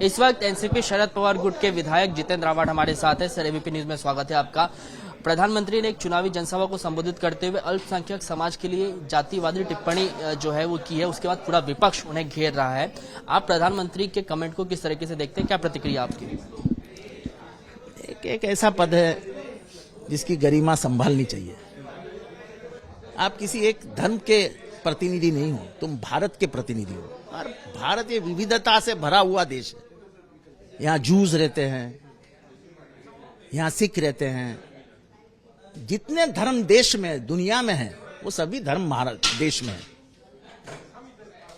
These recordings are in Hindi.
इस वक्त एनसीपी शरद पवार गुट के विधायक जितेंद्र रावत हमारे साथ है। सर, एबीपी न्यूज में स्वागत है आपका। प्रधानमंत्री ने एक चुनावी जनसभा को संबोधित करते हुए अल्पसंख्यक समाज के लिए जातिवादी टिप्पणी जो है वो की है। उसके बाद पूरा विपक्ष उन्हें घेर रहा है। आप प्रधानमंत्री के कमेंट को किस तरीके से देखते हैं, क्या प्रतिक्रिया आपकी? एक ऐसा पद है जिसकी गरिमा संभालनी चाहिए। आप किसी एक धर्म के प्रतिनिधि नहीं हो, तुम भारत के प्रतिनिधि हो। और भारत ये विविधता से भरा हुआ देश है। यहाँ जूस रहते हैं, यहाँ सिख रहते हैं। जितने धर्म देश में दुनिया में है वो सभी धर्म भारत देश में है।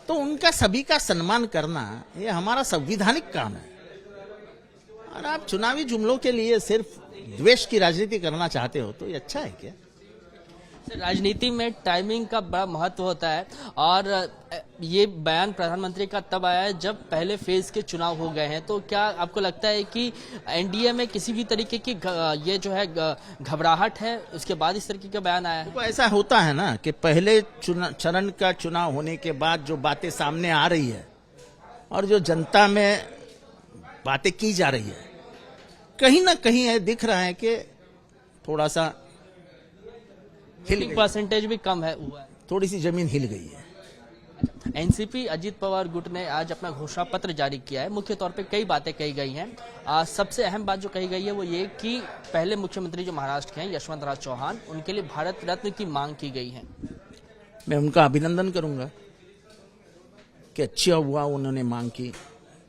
तो उनका सभी का सम्मान करना ये हमारा संवैधानिक काम है। और आप चुनावी जुमलों के लिए सिर्फ द्वेष की राजनीति करना चाहते हो तो ये अच्छा है क्या? राजनीति में टाइमिंग का बड़ा महत्व होता है और ये बयान प्रधानमंत्री का तब आया है जब पहले फेज के चुनाव हो गए हैं। तो क्या आपको लगता है कि एनडीए में किसी भी तरीके की ये जो है घबराहट है, उसके बाद इस तरीके का बयान आया है? तो ऐसा होता है ना कि पहले चरण का चुनाव होने के बाद जो बातें सामने आ रही है और जो जनता में बातें की जा रही है, कहीं ना कहीं है दिख रहा है कि थोड़ा सा परसेंटेज भी कम है, हुआ है। थोड़ी सी जमीन हिल गई है। एनसीपी अजित पवार गुट ने आज अपना घोषणा पत्र जारी किया है। मुख्य तौर पे कई बातें कही गई हैं। सबसे अहम बात जो कही गई है वो ये कि पहले मुख्यमंत्री जो महाराष्ट्र के हैं यशवंत राव चौहान, उनके लिए भारत रत्न की मांग की गई है। मैं उनका अभिनंदन करूंगा कि अच्छा हुआ उन्होंने मांग की।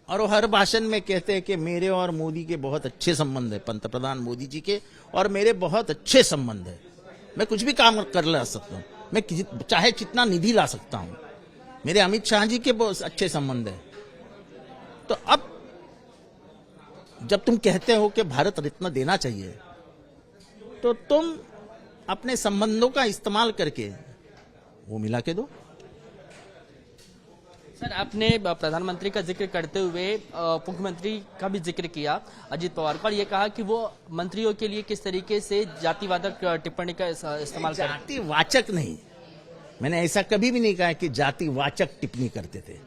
और वो हर भाषण में कहते हैं कि मेरे और मोदी के बहुत अच्छे संबंध है, पंतप्रधान मोदी जी के और मेरे बहुत अच्छे संबंध है। मैं कुछ भी काम कर ला सकता हूँ, मैं चाहे जितना निधि ला सकता हूँ। मेरे अमित शाह जी के बहुत अच्छे संबंध है। तो अब जब तुम कहते हो कि भारत रत्न देना चाहिए तो तुम अपने संबंधों का इस्तेमाल करके वो मिला के दो। सर, आपने प्रधानमंत्री का जिक्र करते हुए मुख्यमंत्री का भी जिक्र किया अजित पवार का, और ये कहा कि वो मंत्रियों के लिए किस तरीके से जातिवाचक टिप्पणी का इस्तेमाल करें। जातिवाचक नहीं, मैंने ऐसा कभी भी नहीं कहा कि जातिवाचक टिप्पणी करते थे।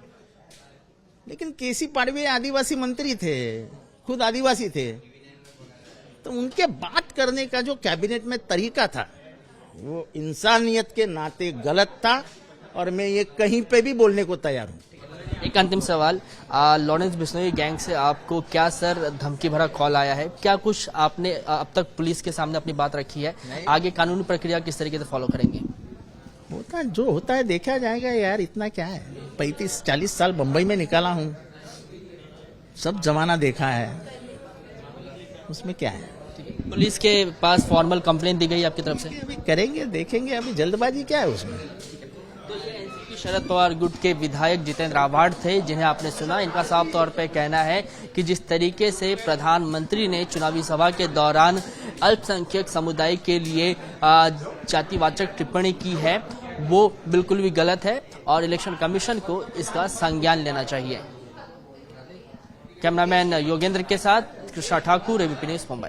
लेकिन केसी पाड़वे आदिवासी मंत्री थे, खुद आदिवासी थे, तो उनके बात करने का जो कैबिनेट में तरीका था वो इंसानियत के नाते गलत था और मैं ये कहीं पे भी बोलने को तैयार हूँ। एक अंतिम सवाल, लॉरेंस बिश्नोई गैंग से आपको क्या सर धमकी भरा कॉल आया है? क्या कुछ आपने अब तक पुलिस के सामने अपनी बात रखी है? आगे कानूनी प्रक्रिया किस तरीके से फॉलो करेंगे? होता जो होता है देखा जाएगा यार, इतना क्या है। 35-40 साल बंबई में निकाला हूँ, सब जमाना देखा है, उसमें क्या है। पुलिस के पास फॉर्मल कंप्लेंट दी गई आपकी तरफ से? अभी करेंगे, देखेंगे, अभी जल्दबाजी क्या है उसमें। शरद पवार गुट के विधायक जितेंद्र रावत थे, जिन्हें आपने सुना। इनका साफ तौर पे कहना है कि जिस तरीके से प्रधानमंत्री ने चुनावी सभा के दौरान अल्पसंख्यक समुदाय के लिए जातिवाचक टिप्पणी की है वो बिल्कुल भी गलत है और इलेक्शन कमीशन को इसका संज्ञान लेना चाहिए। कैमरामैन योगेंद्र के साथ कृष्णा ठाकुर, एबीपी न्यूज, मुंबई।